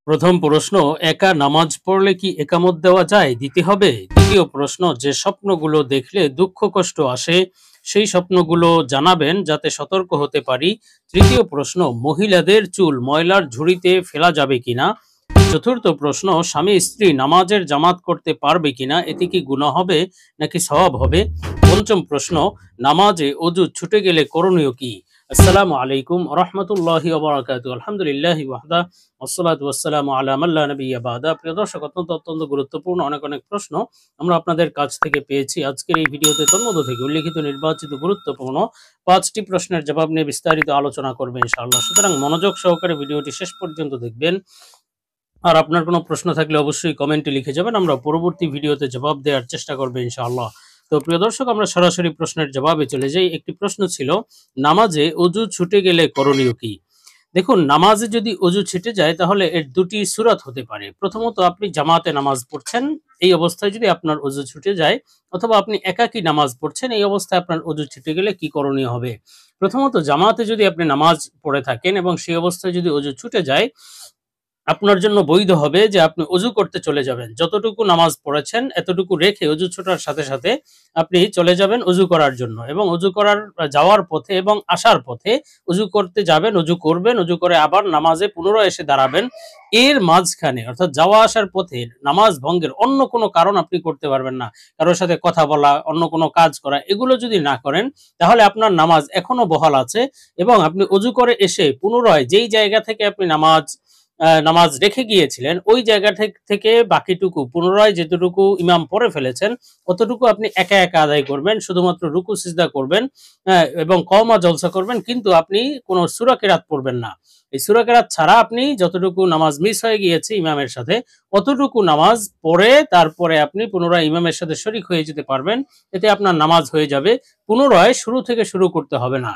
প্রথম প্রশ্ন, একা নামাজ পড়লে কি একামত দেওয়া যায়? দিতে হবে। দ্বিতীয় প্রশ্ন, যে স্বপ্নগুলো দেখলে দুঃখ কষ্ট আসে সেই স্বপ্নগুলো জানাবেন যাতে সতর্ক হতে পারি। তৃতীয় প্রশ্ন, মহিলাদের চুল ময়লার ঝুড়িতে ফেলা যাবে কিনা। চতুর্থ প্রশ্ন, স্বামী স্ত্রী নামাজের জামাত করতে পারবে কিনা, এতে কি গুনাহ হবে নাকি সওয়াব হবে। পঞ্চম প্রশ্ন, নামাজে অজু ছুটে গেলে করণীয় কি। আসসালামু আলাইকুম রহমতুল্লাহি ওয়া বারাকাতুহু। আলহামদুলিল্লাহি ওয়াহদা ওয়াসসালাতু ওয়াসসালামু আলা মান লা নাবিয়্যা বা'দা। প্রিয় দর্শক, অত্যন্ত গুরুত্বপূর্ণ অনেক প্রশ্ন আমরা আপনাদের কাছ থেকে পেয়েছি। আজকের এই ভিডিওতে তন্মধ্য থেকে উল্লেখিত নির্বাচিত গুরুত্বপূর্ণ 5টি প্রশ্নের জবাব নিয়ে বিস্তারিত আলোচনা করবে ইনশাআল্লাহ। সুতরাং মনোযোগ সহকারে ভিডিওটি শেষ পর্যন্ত দেখবেন। আর আপনার কোনো প্রশ্ন থাকলে অবশ্যই কমেন্টে লিখে যাবেন, আমরা পরবর্তী ভিডিওতে জবাব দেওয়ার চেষ্টা করব ইনশাআল্লাহ। তো প্রিয় দর্শক, আমরা সরাসরি প্রশ্নের জবাবে চলে যাই। একটি প্রশ্ন ছিল, নামাজে অজু ছুটে গেলে করণীয় কি। দেখুন, নামাজে যদি অজু ছিটে যায় তাহলে এর দুটি সূরত হতে পারে। প্রথমত, আপনি জামাতে নামাজ পড়ছেন, এই অবস্থায় যদি আপনার অজু ছুটে যায়, অথবা আপনি একাকী নামাজ পড়ছেন, এই অবস্থায় আপনার অজু ছুটে গেলে কি করণীয় হবে। প্রথমত, জামাতে যদি আপনি নামাজ পড়ে থাকেন এবং সেই অবস্থায় যদি অজু ছুটে যায়, আপনার জন্য বৈধ হবে যে আপনি অজু করতে চলে যাবেন। যতটুকু নামাজ পড়েছেন এতটুকু রেখে অজু ছোটার সাথে সাথে আপনি চলে যাবেন অজু করার জন্য, এবং অজু করার যাওয়ার পথে এবং আসার পথে অজু করতে যাবেন, অজু করবেন, অজু করে আবার নামাজে পুনরায় এসে দাঁড়াবেন। এর মাঝখানে অর্থাৎ যাওয়া আসার পথে নামাজ ভঙ্গের অন্য কোনো কারণ আপনি করতে পারবেন না। কারোর সাথে কথা বলা, অন্য কোনো কাজ করা, এগুলো যদি না করেন তাহলে আপনার নামাজ এখনো বহাল আছে, এবং আপনি অজু করে এসে পুনরায় যেই জায়গা থেকে আপনি নামাজ রেখে গিয়েছিলেন ওই জায়গা থেকে বাকিটুকু পুনরায় যেটুকু ইমাম পড়ে ফেলেছেন অতটুকু আপনি একা একা আদায় করবেন, শুধুমাত্র রুকু সিজদা করবেন এবং কওমা জলসা করবেন, কিন্তু আপনি কোনো সূরা কেরাত পড়বেন না। এই সূরা কেরাত ছাড়া আপনি যতটুকু নামাজ মিস হয়ে গিয়েছে ইমামের সাথে অতটুকু নামাজ পড়ে তারপরে আপনি পুনরায় ইমামের সাথে শরীক হয়ে যেতে পারবেন। এতে আপনার নামাজ হয়ে যাবে, পুনরায় শুরু থেকে শুরু করতে হবে না।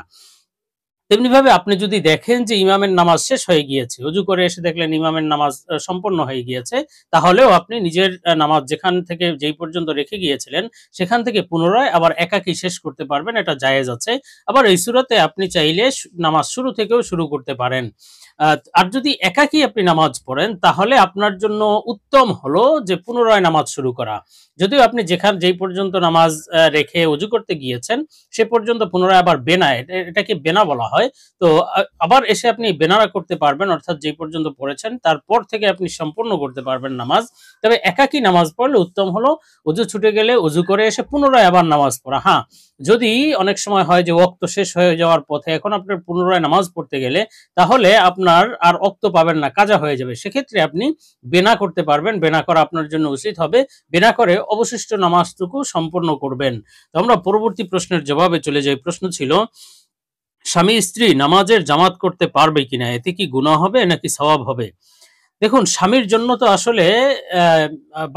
তেমনিভাবে আপনি যদি দেখেন যে ইমামের নামাজ শেষ হয়ে গিয়েছে, অজু করে এসে দেখলেন ইমামের নামাজ সম্পন্ন হয়ে গিয়েছে, তাহলেও আপনি নিজের নামাজ যেখান থেকে যেই পর্যন্ত রেখে গিয়েছিলেন সেখান থেকে পুনরায় আবার একাকী শেষ করতে পারবেন, এটা জায়েজ আছে। আবার এই সূরাতে আপনি চাইলে নামাজ শুরু থেকেও শুরু করতে পারেন। আর যদি একাকী আপনি নামাজ পড়েন তাহলে আপনার জন্য উত্তম হলো যে পুনরায় নামাজ শুরু করা। যদিও আপনি যেই পর্যন্ত নামাজ রেখে অজু করতে গিয়েছেন সে পর্যন্ত পুনরায় আবার বেনা, এটাকে বেনা বলা হয়। তো আবার এসে আপনি বেনারা করতে পারবেন, অর্থাৎ যে পর্যন্ত পড়েছেন তারপর থেকে আপনি সম্পূর্ণ করতে পারবেন নামাজ। তবে একাকী নামাজ পড়লে উত্তম হলো অজু ছুটে গেলে অজু করে এসে পুনরায় আবার নামাজ পড়া। হ্যাঁ, যদি অনেক সময় হয় যে ওয়াক্ত শেষ হয়ে যাওয়ার পথে এখন আপনার পুনরায় নামাজ পড়তে গেলে তাহলে আপনার আর ওয়াক্ত পাবেন না, কাজা হয়ে যাবে, সেক্ষেত্রে আপনি বেনা করতে পারবেন। বেনা করা আপনার জন্য উচিত হবে, বেনা করে অবশিষ্ট নামাজটুকু সম্পূর্ণ করবেন। তো আমরা পরবর্তী প্রশ্নের জবাবে চলে যাই। প্রশ্ন ছিল, স্বামী স্ত্রী নামাজের জামাত করতে পারবে কিনা, এতে কি গুনাহ হবে নাকি সওয়াব হবে। দেখুন, স্বামীর জন্য তো আসলে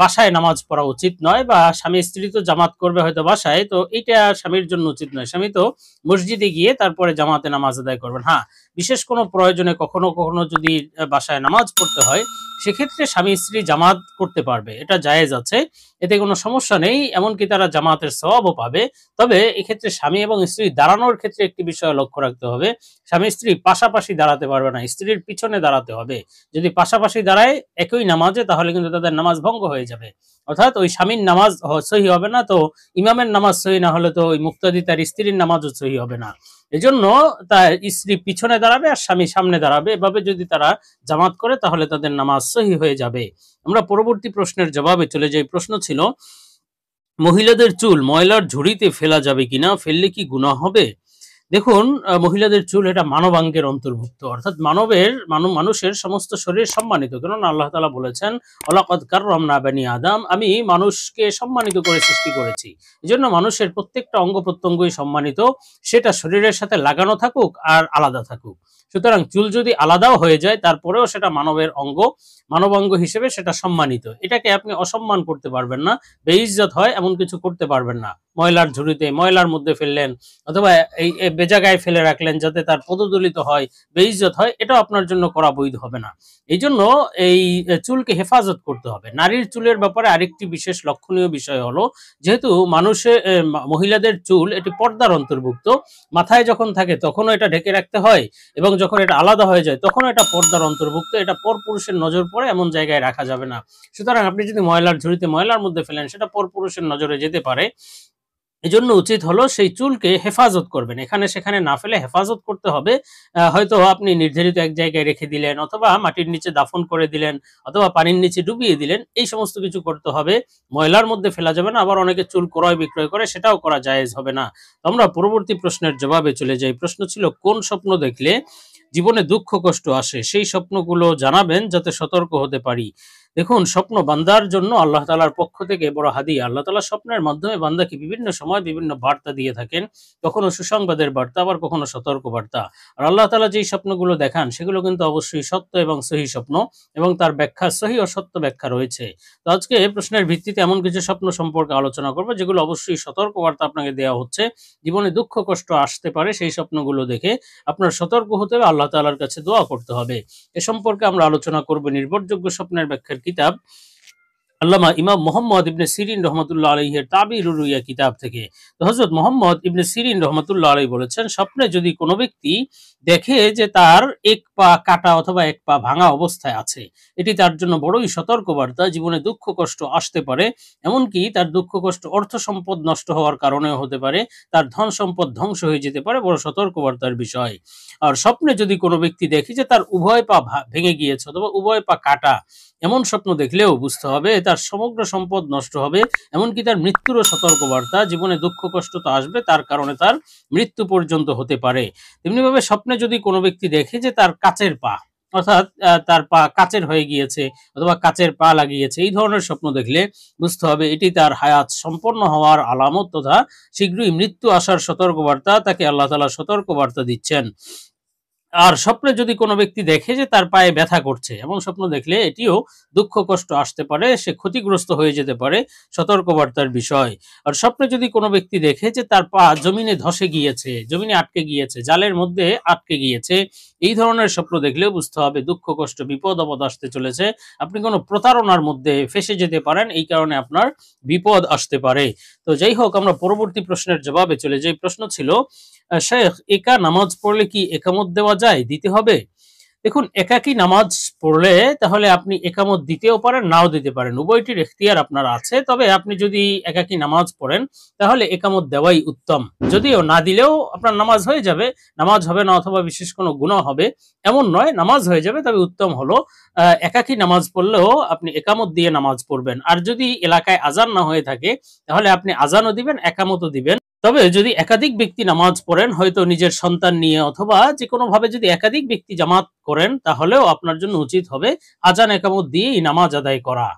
বাসায় নামাজ পড়া উচিত নয়, বা স্বামী স্ত্রী তো জামাত করবে হয়তো বাসায়, তো এইটা স্বামীর জন্য উচিত নয়। স্বামী তো মসজিদে গিয়ে তারপরে জামাতে নামাজ আদায় করবেন। হ্যাঁ, বিশেষ কোনো প্রয়োজনে কখনো কখনো যদি বাসায় নামাজ পড়তে হয় সেক্ষেত্রে স্বামী স্ত্রী জামাত করতে পারবে, এটা জায়েজ আছে, এতে কোনো সমস্যা নেই, এমনকি তারা জামাতের সওয়াবও পাবে। তবে এক্ষেত্রে স্বামী এবং স্ত্রী দাঁড়ানোর ক্ষেত্রে একটি বিষয় লক্ষ্য রাখতে হবে, স্বামী স্ত্রী পাশাপাশি দাঁড়াতে পারবে না, স্ত্রীর পিছনে দাঁড়াতে হবে। যদি পাশাপাশি দাঁড়ায় একই নামাজে তাহলে কিন্তু তাদের নামাজ ভঙ্গ হয়ে যাবে, অর্থাৎ ওই স্বামীর নামাজ সহি হবে না, তো ইমামের নামাজ সহি না হলে তো ওই মুক্তাদি তার স্ত্রীর নামাজও সহি হবে না। এজন্য তার স্ত্রী পিছনে দাঁড়াবে আর স্বামী সামনে দাঁড়াবে, এভাবে যদি তারা জামাত করে তাহলে তাদের নামাজ সহি হয়ে যাবে। আমরা পরবর্তী প্রশ্নের জবাবে চলে যাই। প্রশ্ন ছিল, মহিলাদের চুল ময়লার ঝুড়িতে ফেলা যাবে কিনা, ফেললে কি গুনাহ হবে। দেখুন, মহিলাদের চুল এটা মানবাঙ্গের অন্তর্ভুক্ত, অর্থাৎ মানুষের সমস্ত শরীর সম্মানিত, কেননা আল্লাহ তাআলা বলেছেন ওয়ালাকাদ কাররামনা বানি আদম, আমি মানুষকে সম্মানিত করে সৃষ্টি করেছি। এজন্য মানুষের প্রত্যেকটা অঙ্গ প্রত্যঙ্গই সম্মানিত, সেটা শরীরের সাথে লাগানো থাকুক আর আলাদা থাকুক। সুতরাং চুল যদি আলাদাও হয়ে যায় তারপরেও সেটা মানবাঙ্গ হিসেবে সেটা সম্মানিত, এটাকে আপনি অসম্মান করতে পারবেন না, বেইজ্জত হয় এমন কিছু করতে পারবেন না। ময়লার ঝুড়িতে ময়লার মধ্যে ফেললেন, অথবা এই বেজাগায় ফেলে রাখলেন যাতে তার পদদলিত হয়, বেইজ্জত হয়, এটাও আপনার জন্য করা বৈধ হবে না। এই জন্য এই চুলকে হেফাজত করতে হবে। নারীর চুলের ব্যাপারে আরেকটি বিশেষ লক্ষণীয় বিষয় হলো, যেহেতু মহিলাদের চুল এটি পর্দার অন্তর্ভুক্ত, মাথায় যখন থাকে তখনও এটা ঢেকে রাখতে হয়, এবং যখন এটা আলাদা হয়ে যায় তখন এটা পর্দার অন্তর্ভুক্ত, এটা পরপুরুষের নজর পড়ে এমন জায়গায় রাখা যাবে না। সুতরাং আপনি যদি ময়লার ঝুড়িতে ময়লার মধ্যে ফেলেন সেটা পরপুরুষের নজরে যেতে পারে। এজন্য উচিত হলো সেই চুলকে হেফাজত করবেন, এখানে সেখানে না ফেলে হেফাজত করতে হবে। হয়তো আপনি নির্ধারিত এক জায়গায় রেখে দিলেন, অথবা মাটির নিচে দাফন করে দিলেন, অথবা পানির নিচে ডুবিয়ে দিলেন, এই সমস্ত কিছু করতে হবে। ময়লার মধ্যে ফেলা যাবে না। আবার অনেকে চুল ক্রয় বিক্রয় করে, সেটাও করা জায়েজ হবে না। তো আমরা পরবর্তী প্রশ্নের জবাবে চলে যাই। প্রশ্ন ছিল, কোন স্বপ্ন দেখলে জীবনে দুঃখ কষ্ট আসে, সেই স্বপ্নগুলো জানাবেন যাতে সতর্ক হতে পারি। দেখুন, স্বপ্ন বান্দার জন্য আল্লাহ তাআলার পক্ষ থেকে বড় হাদিয়া। আল্লাহ তাআলা স্বপ্নের মাধ্যমে বান্দাকে বিভিন্ন সময় বিভিন্ন বার্তা দিয়ে থাকেন, কখনো সুসংবাদের বার্তা, আবার কখনো সতর্ক বার্তা। আর আল্লাহ তাআলা যেই স্বপ্নগুলো দেখান সেগুলো কিন্তু অবশ্যই সত্য এবং সহি স্বপ্ন, এবং তার ব্যাখ্যা সহি ও সত্য ব্যাখ্যা রয়েছে। তো আজকে প্রশ্নের ভিত্তিতে এমন কিছু স্বপ্ন সম্পর্কে আলোচনা করব যেগুলো অবশ্যই সতর্ক বার্তা আপনাকে দেওয়া হচ্ছে। জীবনে দুঃখ কষ্ট আসতে পারে, সেই স্বপ্নগুলো দেখে আপনার সতর্ক হতে হবে, আল্লাহ তাআলার কাছে দোয়া করতে হবে। এ সম্পর্কে আমরা আলোচনা করব নির্ভরযোগ্য স্বপ্নের ব্যাখ্যার কিতাব আল্লামা ইমাম মোহাম্মদ ইবনে সিরিন রহমতুল্লাহ আলাইহির তাবিরুর রুইয়া কিতাব থেকে। তো হযরত মোহাম্মদ ইবনে সিরিন রহমতুল্লাহ আলাইহি বলেছেন, স্বপ্নে যদি কোনো ব্যক্তি দেখে যে তার এক পা কাটা অথবা এক পা ভাঙা অবস্থায় আছে, এটি তার জন্য বড়ই সতর্কবার্তা। জীবনে দুঃখ কষ্ট আসতে পারে, এমনকি তার দুঃখ কষ্ট অর্থ সম্পদ নষ্ট হওয়ার কারণেও হতে পারে, তার ধন সম্পদ ধ্বংস হয়ে যেতে পারে, বড় সতর্কবার্তার বিষয়। আর স্বপ্নে যদি কোনো ব্যক্তি দেখে যে তার উভয় পা ভেঙে গিয়েছে অথবা উভয় পা কাটা, এমন স্বপ্ন দেখলেও বুঝতে হবে তার সমগ্র সম্পদ নষ্ট হবে, এমনকি তার মৃত্যুরও সতর্কবার্তা। জীবনে দুঃখ কষ্ট তো আসবে, তার কারণে তার মৃত্যু পর্যন্ত হতে পারে। তেমনিভাবে স্বপ্নে যদি কোনো ব্যক্তি দেখে যে তার কাচের পা, অর্থাৎ তার পা কাচের হয়ে গিয়েছে অথবা কাচের পা লাগিয়েছে, এই ধরনের স্বপ্ন দেখলে বুঝতে হবে এটি তার হায়াত সম্পন্ন হওয়ার আলামত তথা শীঘ্রই মৃত্যু আসার সতর্কবার্তা, তাকে আল্লাহ তাআলা সতর্কবার্তা দিচ্ছেন। আর স্বপ্নে যদি কোনো ব্যক্তি দেখে যে তার পায়ে ব্যথা করছে, এমন স্বপ্ন দেখলে এটিও দুঃখ কষ্ট আসতে পারে, সে ক্ষতিগ্রস্ত হয়ে যেতে পারে, সতর্কবার্তার বিষয়। আর স্বপ্নে যদি কোনো ব্যক্তি দেখে যে তার পা জমিনে ধসে গিয়েছে, জমিনে আটকে গিয়েছে, জালের মধ্যে আটকে গিয়েছে, এই ধরনের স্বপ্ন দেখলেও বুঝতে হবে দুঃখ কষ্ট বিপদ আপদ আসতে চলেছে, আপনি কোনো প্রতারণার মধ্যে ফেসে যেতে পারেন, এই কারণে আপনার বিপদ আসতে পারে। তো যাই হোক, আমরা পরবর্তী প্রশ্নের জবাবে চলে যাই। প্রশ্ন ছিল, শেখ, একা নামাজ পড়লে কি একামত দেওয়া যায়, দিতে হবে? দেখুন, একাকী নামাজ পড়লে তাহলে আপনি একামত দিতেও পারেন, নাও দিতে পারেন, উভয়টির এখতিয়ার আপনার আছে। তবে আপনি যদি একাকী নামাজ পড়েন তাহলে একামত দেওয়াই উত্তম। যদিও না দিলেও আপনার নামাজ হয়ে যাবে, নামাজ হবে না অথবা বিশেষ কোনো গুনাহ হবে এমন নয়, নামাজ হয়ে যাবে। তবে উত্তম হলো একাকী নামাজ পড়লেও আপনি একামত দিয়ে নামাজ পড়বেন। আর যদি এলাকায় আজান না হয়ে থাকে তাহলে আপনি আজানও দিবেন, একামতও দিবেন। তবে যদি একাধিক ব্যক্তি নামাজ পড়েন, হয়তো নিজের সন্তান নিয়ে অথবা যে কোনো ভাবে যদি একাধিক ব্যক্তি জামাত করেন, তাহলেও আপনার জন্য উচিত হবে আজান একামত দিয়েই নামাজ আদায় করা।